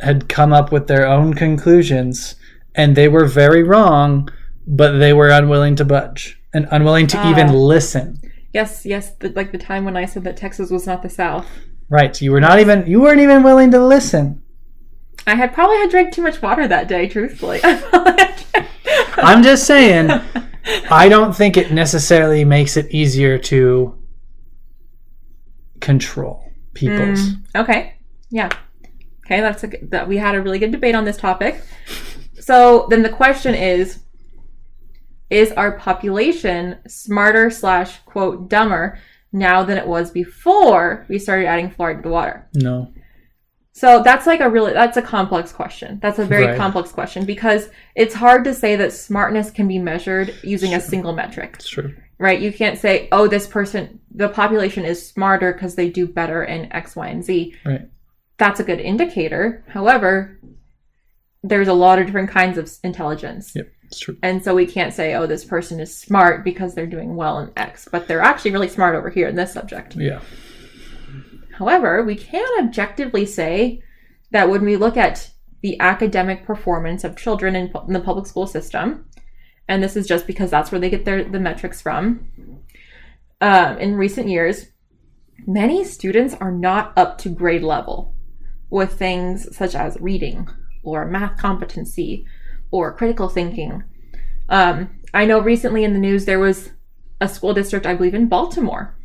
had come up with their own conclusions and they were very wrong, but they were unwilling to budge and unwilling to even listen. Yes, like the time when I said that Texas was not the South. Right. You weren't even willing to listen. I had probably drank too much water that day, truthfully. I'm just saying, I don't think it necessarily makes it easier to control people's. Okay. Yeah. Okay, that we had a really good debate on this topic. So then the question is our population smarter / quote dumber now than it was before we started adding fluoride to water? No. So that's a complex question. That's a very complex question because it's hard to say that smartness can be measured using a single metric. It's true. Right? You can't say, oh, the population is smarter because they do better in X, Y, and Z. Right. That's a good indicator. However, there's a lot of different kinds of intelligence. Yep, it's true. And so we can't say, oh, this person is smart because they're doing well in X, but they're actually really smart over here in this subject. Yeah. However, we can objectively say that when we look at the academic performance of children in the public school system, and this is just because that's where they get the metrics from, in recent years, many students are not up to grade level with things such as reading or math competency or critical thinking. I know recently in the news there was a school district, I believe in Baltimore,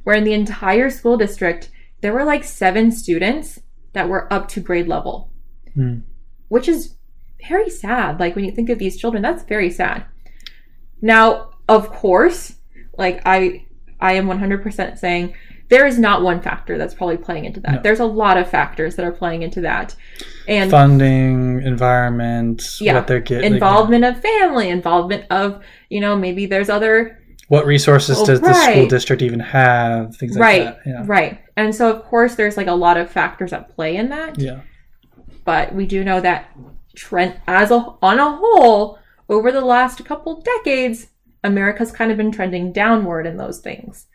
where in the entire school district there were like 7 students that were up to grade level, which is very sad. Like when you think of these children, that's very sad. Now, of course, like I am 100% saying there is not one factor that's probably playing into that. No. There's a lot of factors that are playing into that. And funding, environment, what they're getting. Involvement of family, involvement of, maybe there's other... What resources does the school district even have? Things like that. Yeah. Right. And so, of course, there's like a lot of factors at play in that. Yeah. But we do know that trend on a whole, over the last couple decades, America's kind of been trending downward in those things.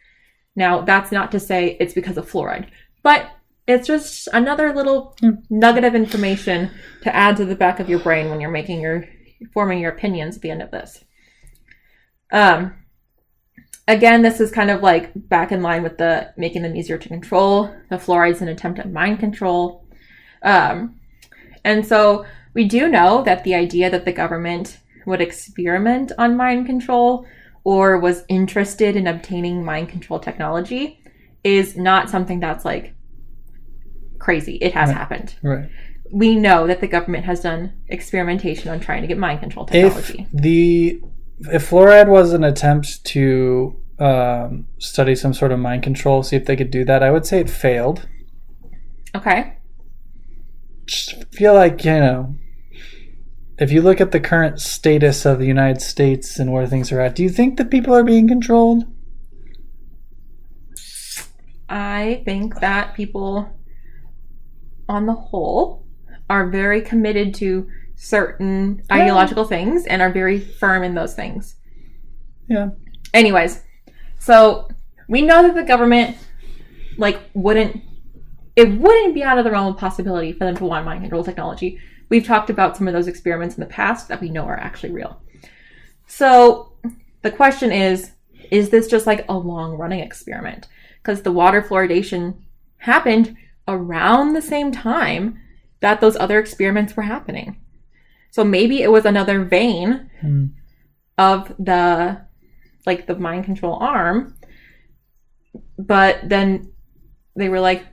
Now, that's not to say it's because of fluoride, but it's just another little nugget of information to add to the back of your brain when you're forming your opinions at the end of this. Again, this is kind of like back in line with the making them easier to control. The fluoride is an attempt at mind control. And so we do know that the idea that the government would experiment on mind control or was interested in obtaining mind control technology is not something that's like crazy. It has happened. Right. We know that the government has done experimentation on trying to get mind control technology. If fluoride was an attempt to study some sort of mind control, see if they could do that, I would say it failed. Okay. Just feel like, if you look at the current status of the United States and where things are at, do you think that people are being controlled? I think that people, on the whole, are very committed to certain ideological things and are very firm in those things. Yeah. Anyways, so we know that the government wouldn't be out of the realm of possibility for them to want mind control technology. We've talked about some of those experiments in the past that we know are actually real. So the question is this just like a long running experiment? Because the water fluoridation happened around the same time that those other experiments were happening. So maybe it was another vein of the mind control arm, but then they were like,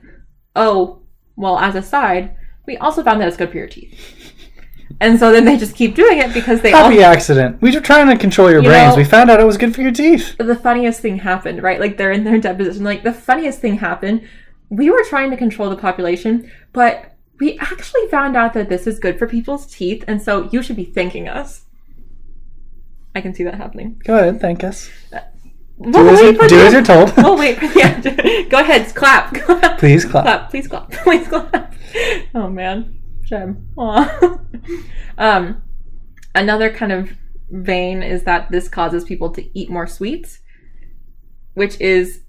oh, well, as a side, we also found that it's good for your teeth. And so then they just keep doing it because they Happy accident. We were trying to control your brains. We found out it was good for your teeth. The funniest thing happened, right? Like, they're in their deposition. Like, the funniest thing happened. We were trying to control the population, but we actually found out that this is good for people's teeth, and so you should be thanking us. I can see that happening. Go ahead, thank us. Do as you're told. We'll wait for the end. Go ahead, clap. Please clap. Please clap. Please clap. Oh, man. Gem. Aw. Another kind of vein is that this causes people to eat more sweets, which is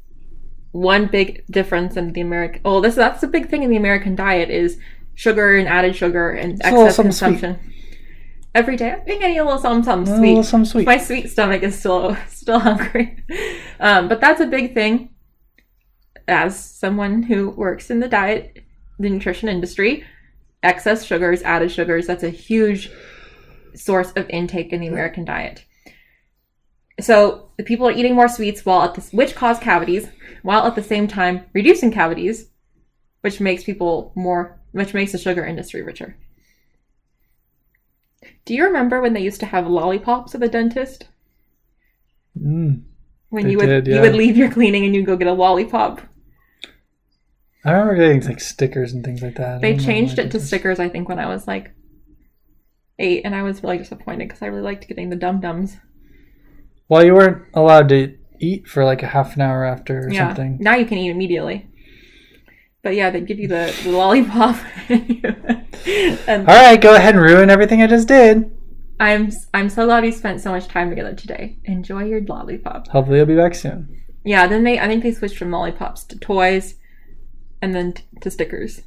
one big difference in the American... Oh, that's a big thing in the American diet is sugar and added sugar and excess consumption. Sweet. Every day I'm getting a little something sweet. My sweet stomach is still hungry. But that's a big thing. As someone who works in the nutrition industry, excess sugars, added sugars, that's a huge source of intake in the American diet. So the people are eating more sweets which cause cavities, while at the same time reducing cavities, which makes the sugar industry richer. Do you remember when they used to have lollipops at the dentist? When you would leave your cleaning and you'd go get a lollipop. I remember getting like stickers and things like that. They changed it to stickers, I think, when I was like 8, and I was really disappointed because I really liked getting the Dum-Dums. Well, you weren't allowed to eat for like a half an hour after or something. Now you can eat immediately. But yeah, they give you the lollipop. All right, go ahead and ruin everything I just did. I'm so glad we spent so much time together today. Enjoy your lollipop. Hopefully, I'll be back soon. Yeah, then I think they switched from lollipops to toys, and then to stickers.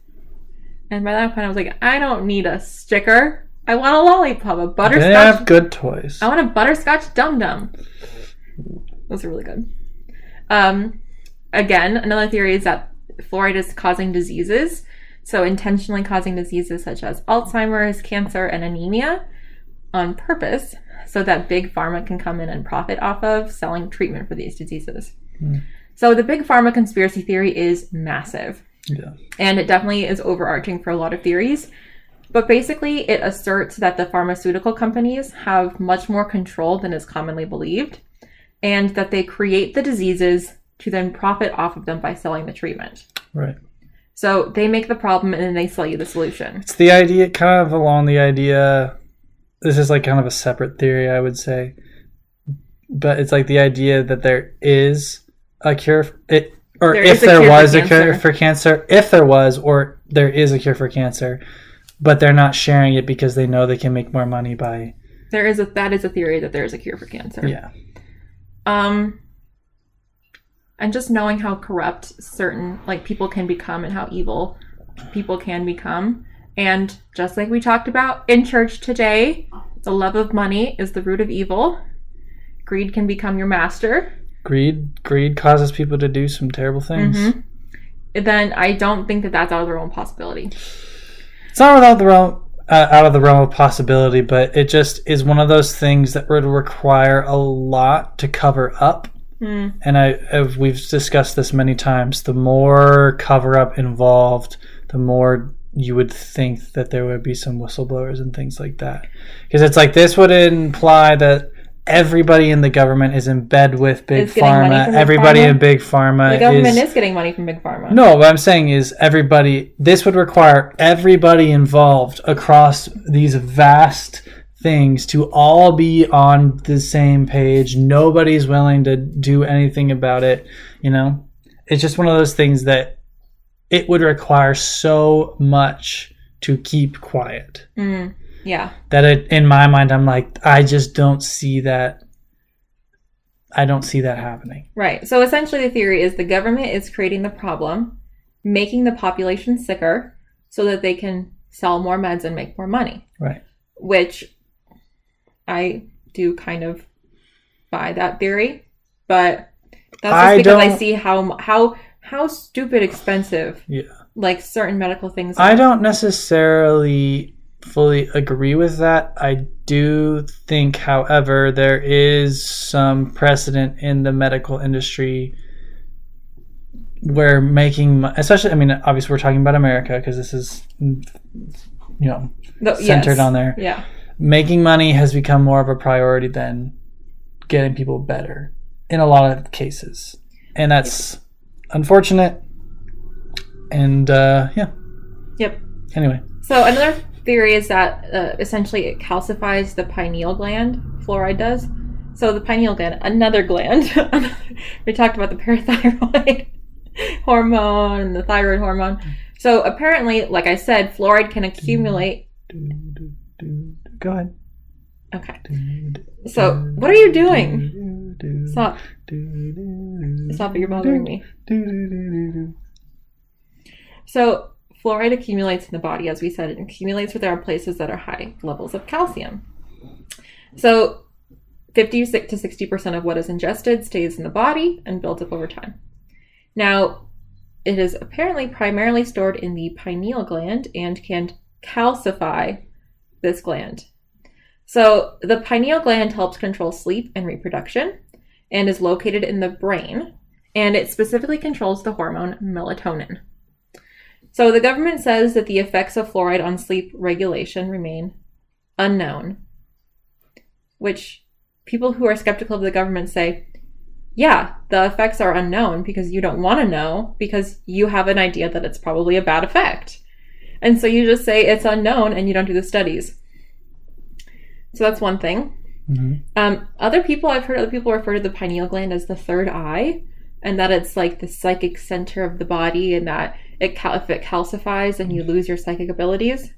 And by that point, I was like, I don't need a sticker. I want a lollipop, a butterscotch. They have good toys. I want a butterscotch Dum-Dum. Those are really good. Again, another theory is that fluoride is causing diseases. So intentionally causing diseases such as Alzheimer's, cancer, and anemia on purpose so that Big Pharma can come in and profit off of selling treatment for these diseases. So the Big Pharma conspiracy theory is massive. Yeah. And it definitely is overarching for a lot of theories. But basically, it asserts that the pharmaceutical companies have much more control than is commonly believed, and that they create the diseases to then profit off of them by selling the treatment. Right. So they make the problem and then they sell you the solution. It's the idea, kind of along the idea, this is like kind of a separate theory, I would say. But it's like the idea that there is a cure, if there was a cure for cancer, or there is a cure for cancer, but they're not sharing it because they know they can make more money by... That is a theory that there is a cure for cancer. Yeah. And just knowing how corrupt certain people can become and how evil people can become. And just like we talked about in church today, the love of money is the root of evil. Greed can become your master. Greed causes people to do some terrible things. Then I don't think that that's out of the realm of possibility. It's not out of the realm of possibility, but it just is one of those things that would require a lot to cover up. And we've discussed this many times. The more cover up involved, the more you would think that there would be some whistleblowers and things like that. Because it's like, this would imply that everybody in the government is in bed with Big Pharma. Everybody in Big Pharma. The government is getting money from Big Pharma. No, what I'm saying is this would require everybody involved across these vast things to all be on the same page. Nobody's willing to do anything about it. It's just one of those things that it would require so much to keep quiet. Yeah. That in my mind, I'm like, I just don't see that. I don't see that happening. Right. So essentially the theory is the government is creating the problem, making the population sicker so that they can sell more meds and make more money. Right. Which I do kind of buy that theory, but that's just because I see how stupid expensive like certain medical things are. I don't necessarily fully agree with that. I do think, however, there is some precedent in the medical industry where especially, obviously we're talking about America because this is, centered on there. Yeah. Making money has become more of a priority than getting people better in a lot of cases. And that's unfortunate. And, Yep. Anyway. So another theory is that essentially it calcifies the pineal gland. Fluoride does. So the pineal gland, another gland. We talked about the parathyroid hormone and the thyroid hormone. So apparently, like I said, fluoride can accumulate. Go ahead. Okay. So what are you doing? Stop. Stop it, you're bothering me. So fluoride accumulates in the body, as we said. It accumulates where there are places that are high levels of calcium. So 50 to 60% of what is ingested stays in the body and builds up over time. Now, it is apparently primarily stored in the pineal gland and can calcify this gland. So the pineal gland helps control sleep and reproduction and is located in the brain, and it specifically controls the hormone melatonin. So the government says that the effects of fluoride on sleep regulation remain unknown, which people who are skeptical of the government say, yeah, the effects are unknown because you don't want to know because you have an idea that it's probably a bad effect. And so you just say it's unknown and you don't do the studies. So that's one thing. I've heard other people refer to the pineal gland as the third eye, and that it's like the psychic center of the body, and that if it calcifies and you lose your psychic abilities.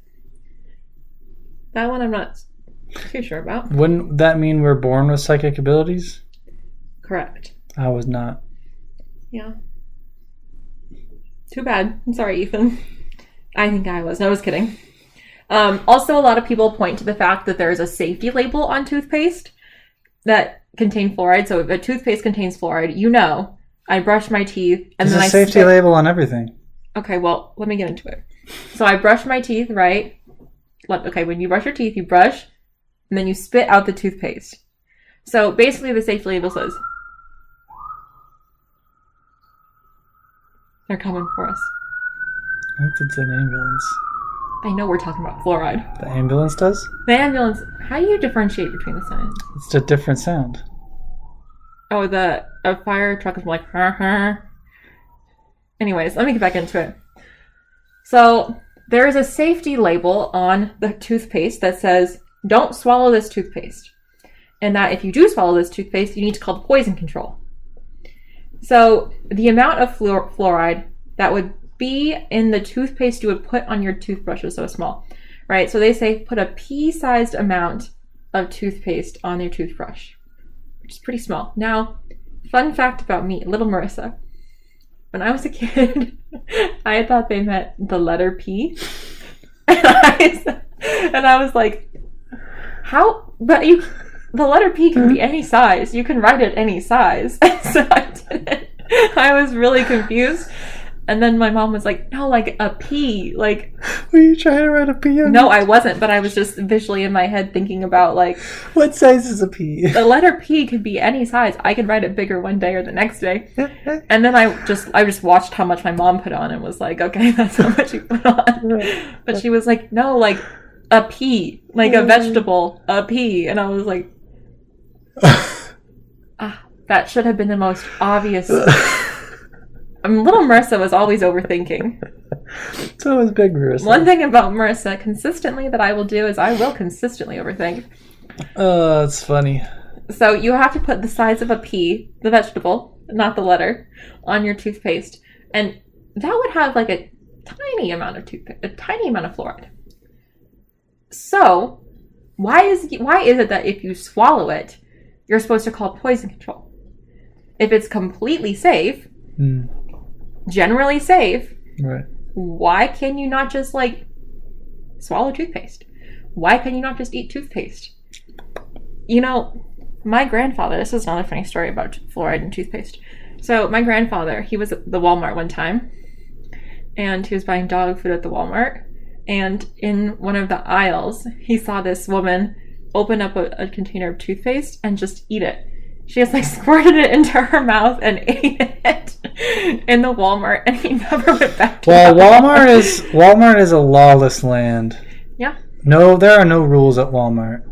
That one I'm not too sure about. Wouldn't that mean we're born with psychic abilities? Correct. I was not. Yeah. Too bad. I'm sorry, Ethan. I think I was. No, I was kidding. Also, a lot of people point to the fact that there is a safety label on toothpaste that contain fluoride. So if a toothpaste contains fluoride, I brush my teeth and then I There's a safety label on everything. Okay, well, let me get into it. So I brush my teeth, right? Okay, when you brush your teeth, you brush and then you spit out the toothpaste. So basically the safety label says, they're coming for us. I think it's an ambulance. I know we're talking about fluoride. The ambulance does? The ambulance, how do you differentiate between the sounds? It's a different sound. Oh, a fire truck is more like, ha. Anyways, let me get back into it. So there is a safety label on the toothpaste that says, don't swallow this toothpaste. And that if you do swallow this toothpaste, you need to call the poison control. So the amount of fluoride that would be in the toothpaste you would put on your toothbrush is so small, right? So they say put a pea-sized amount of toothpaste on your toothbrush, which is pretty small. Now, fun fact about me, little Marissa. When I was a kid, I thought they meant the letter P. And I was like, how? But the letter P can be any size. You can write it any size. So I didn't. I was really confused. And then my mom was like, no, like a P. Like, were you trying to write a P on No, it? I wasn't, but I was just visually in my head thinking about, like, what size is a P? The letter P could be any size. I could write it bigger one day or the next day. And then I just watched how much my mom put on and was like, okay, that's how much you put on. But she was like, no, like a pea, like a vegetable, a pea. And I was like, that should have been the most obvious. Little Marissa was always overthinking. So was big Marissa. One thing about Marissa consistently that I will do is I will consistently overthink. Oh, that's funny. So you have to put the size of a pea, the vegetable, not the letter, on your toothpaste. And that would have like a tiny amount of fluoride. So why is it that if you swallow it, you're supposed to call poison control? If it's completely safe, generally safe, right? Why can you not just like swallow toothpaste? Why can you not just eat toothpaste? You know, my grandfather, this is another funny story about fluoride and toothpaste. So my grandfather, he was at the Walmart one time and he was buying dog food at the Walmart, and in one of the aisles he saw this woman open up a container of toothpaste and just eat it. She just like squirted it into her mouth and ate it in the Walmart, and he never went back to Walmart is a lawless land. Yeah. No, there are no rules at Walmart.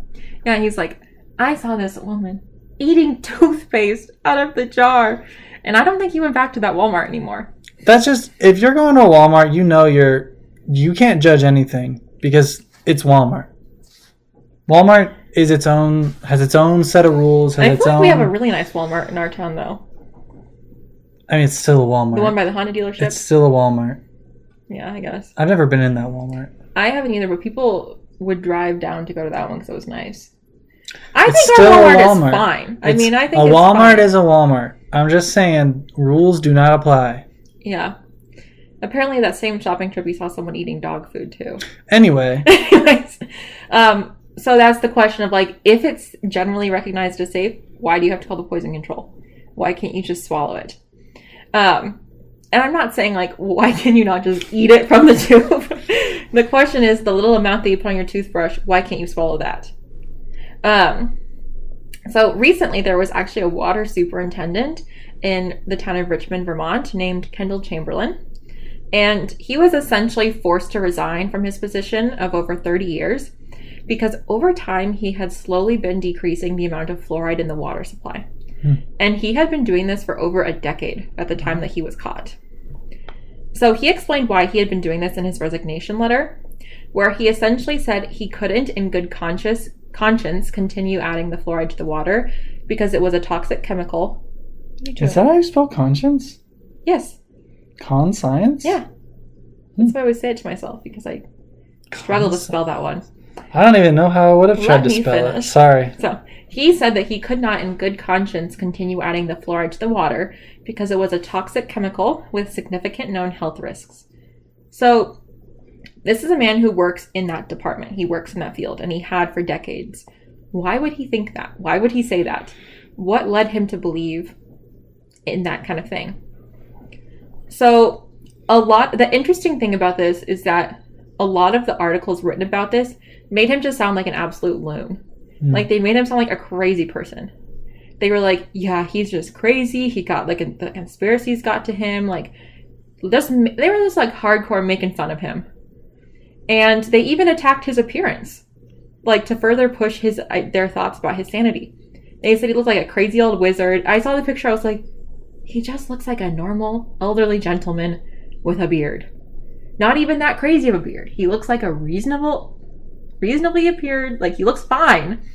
Yeah, he's like, I saw this woman eating toothpaste out of the jar, and I don't think he went back to that Walmart anymore. That's just, if you're going to Walmart, you know you can't judge anything because it's Walmart. Walmart has its own set of rules. I feel like we have a really nice Walmart in our town, though. I mean, it's still a Walmart. The one by the Honda dealership? It's still a Walmart. Yeah, I guess. I've never been in that Walmart. I haven't either, but people would drive down to go to that one because it was nice. I think our Walmart is fine. I think a Walmart is a Walmart. I'm just saying, rules do not apply. Yeah. Apparently, that same shopping trip, we saw someone eating dog food, too. Anyway. Anyways, so that's the question of, like, if it's generally recognized as safe, why do you have to call the poison control? Why can't you just swallow it? And I'm not saying, like, why can you not just eat it from the tube? The question is, the little amount that you put on your toothbrush, why can't you swallow that? So recently, there was actually a water superintendent in the town of Richmond, Vermont, named Kendall Chamberlain. And he was essentially forced to resign from his position of over 30 years because over time he had slowly been decreasing the amount of fluoride in the water supply. And he had been doing this for over a decade at the time that he was caught. So he explained why he had been doing this in his resignation letter, where he essentially said he couldn't in good conscience continue adding the fluoride to the water because it was a toxic chemical. Is that how you spell conscience? Yes. Conscience? Yeah. That's why I always say it to myself, because I struggle to spell that one. I don't even know how I would have tried to spell it. Sorry. So, he said that he could not in good conscience continue adding the fluoride to the water because it was a toxic chemical with significant known health risks. So, this is a man who works in that department. He works in that field, and he had for decades. Why would he think that? Why would he say that? What led him to believe in that kind of thing? So, the interesting thing about this is that a lot of the articles written about this made him just sound like an absolute loon. Like, they made him sound like a crazy person. They were like, yeah, he's just crazy. He got, like, the conspiracies got to him. Like, they were just, like, hardcore making fun of him. And they even attacked his appearance, like, to further push their thoughts about his sanity. They said he looked like a crazy old wizard. I saw the picture, I was like, he just looks like a normal, elderly gentleman with a beard. Not even that crazy of a beard. He looks like a reasonably appeared, like, he looks fine.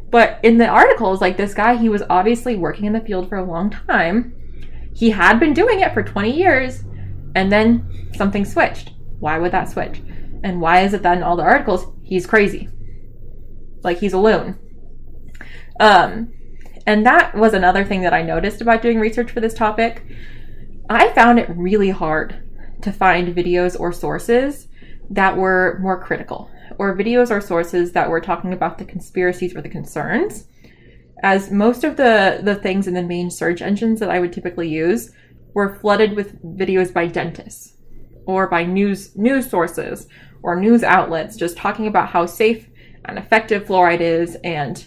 But in the articles, like, this guy, he was obviously working in the field for a long time. He had been doing it for 20 years, and then something switched. Why would that switch? And why is it that in all the articles, he's crazy? Like, he's a loon. And that was another thing that I noticed about doing research for this topic. I found it really hard to find videos or sources that were more critical, or videos or sources that were talking about the conspiracies or the concerns, as most of the things in the main search engines that I would typically use were flooded with videos by dentists or by news sources or news outlets just talking about how safe and effective fluoride is. And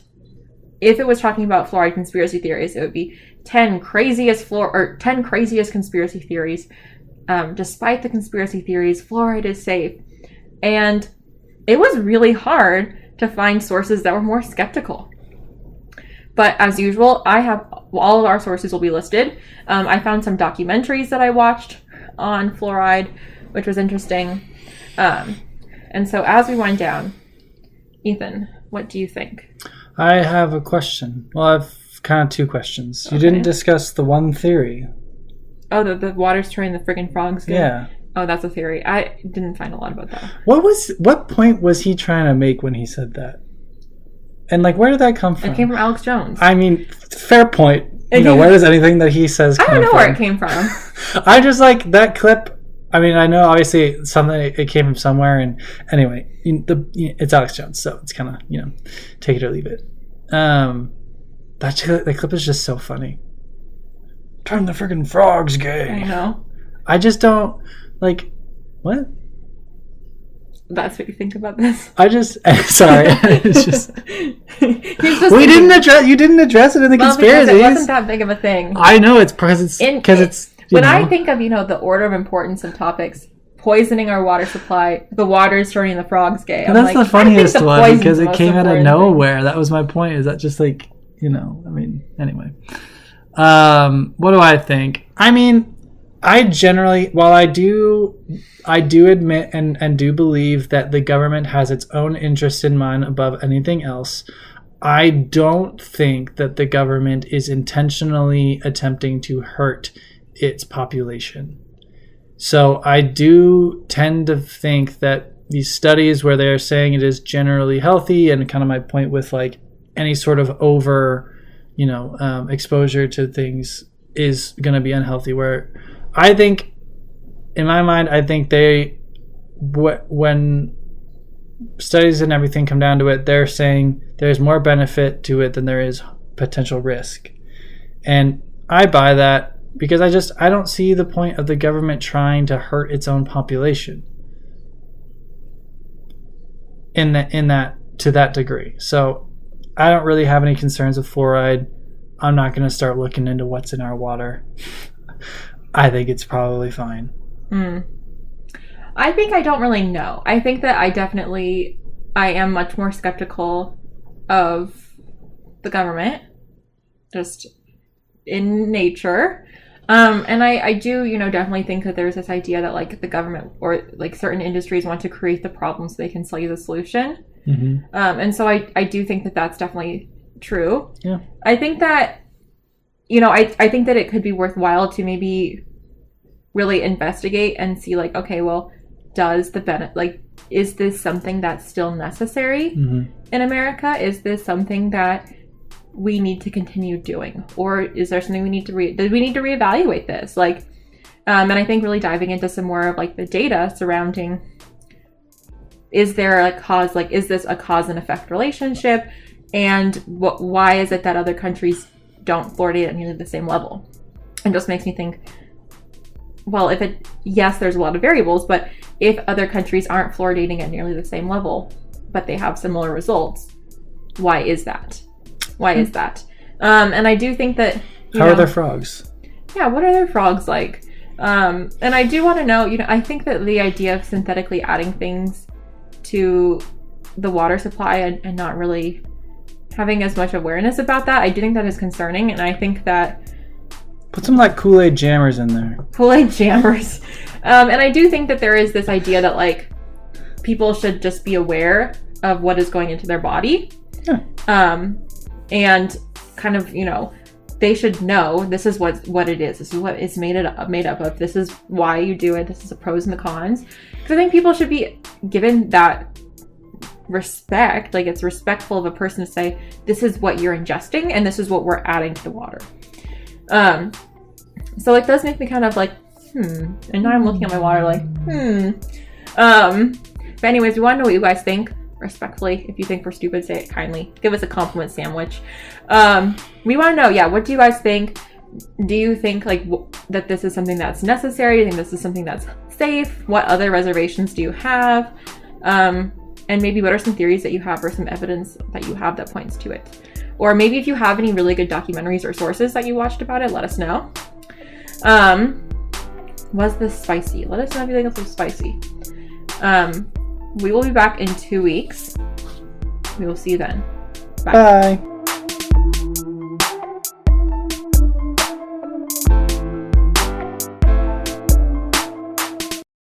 if it was talking about fluoride conspiracy theories, it would be 10 craziest conspiracy theories. Despite the conspiracy theories, fluoride is safe. And it was really hard to find sources that were more skeptical. But as usual, I have all of our sources will be listed. I found some documentaries that I watched on fluoride, which was interesting. And so as we wind down, Ethan, what do you think? I have a question. Well, I've kind of two questions. You didn't discuss the one theory. Oh, the water's turning the friggin' frogs good? Yeah. Oh, that's a theory. I didn't find a lot about that. What point was he trying to make when he said that? And like, where did that come from? It came from Alex Jones. I mean, fair point. You know, where does anything that he says come from? I don't know where it came from. I just like that clip. I mean, I know obviously it came from somewhere, and anyway, it's Alex Jones, so it's kind of, take it or leave it. That clip is just so funny. Turn the friggin' frogs gay. I know. I just don't like what. That's what you think about this? Sorry. It's just you didn't address it in the conspiracy. Because it wasn't that big of a thing. I know it's because it's when I think of, the order of importance of topics, poisoning our water supply, the water is turning the frogs gay. And that's the funniest one because it came out of nowhere. That was my point. Is that just like, I mean, anyway. What do I think? I mean, I generally, while I do admit and do believe that the government has its own interest in mind above anything else, I don't think that the government is intentionally attempting to hurt its population. So I do tend to think that these studies where they're saying it is generally healthy, and kind of my point with like any sort of over, exposure to things is going to be unhealthy, where I think, in my mind, when studies and everything come down to it, they're saying there's more benefit to it than there is potential risk. And I buy that because I don't see the point of the government trying to hurt its own population in that to that degree. So I don't really have any concerns with fluoride. I'm not going to start looking into what's in our water. I think it's probably fine. I think I don't really know. I think that I am much more skeptical of the government, just in nature. And I do, definitely think that there's this idea that like the government or like certain industries want to create the problem so they can sell you the solution. Mm-hmm. And so I do think that that's definitely true. Yeah. I think that, I think that it could be worthwhile to maybe really investigate and see like, okay, well, is this something that's still necessary in America? Is this something that we need to continue doing? Or is there something we need to reevaluate this? Like, and I think really diving into some more of like the data surrounding, is there a cause, like, is this a cause and effect relationship? And why is it that other countries don't fluoridate at nearly the same level? And just makes me think, well, yes, there's a lot of variables, but if other countries aren't fluoridating at nearly the same level, but they have similar results, why is that? And I do think that... How are their frogs? Yeah, what are their frogs like? And I do want to know, I think that the idea of synthetically adding things to the water supply and not really having as much awareness about that, I do think that is concerning, and I think that... Put some like Kool-Aid jammers in there. Kool-Aid jammers. And I do think that there is this idea that like people should just be aware of what is going into their body. Yeah. And kind of, they should know this is what it is. This is what it's made up of. This is why you do it. This is the pros and the cons. Because I think people should be given that respect. Like, it's respectful of a person to say, this is what you're ingesting and this is what we're adding to the water. So it does make me kind of like, and now I'm looking at my water like, But anyways, we want to know what you guys think. respectfully. If you think we're stupid, say it kindly. Give us a compliment sandwich. We want to know, yeah, what do you guys think? Do you think like that this is something that's necessary? Do you think this is something that's safe? What other reservations do you have? And maybe what are some theories that you have or some evidence that you have that points to it? Or maybe if you have any really good documentaries or sources that you watched about it, let us know. Was this spicy? Let us know if you think this was spicy. We will be back in 2 weeks. We will see you then. Bye. Bye.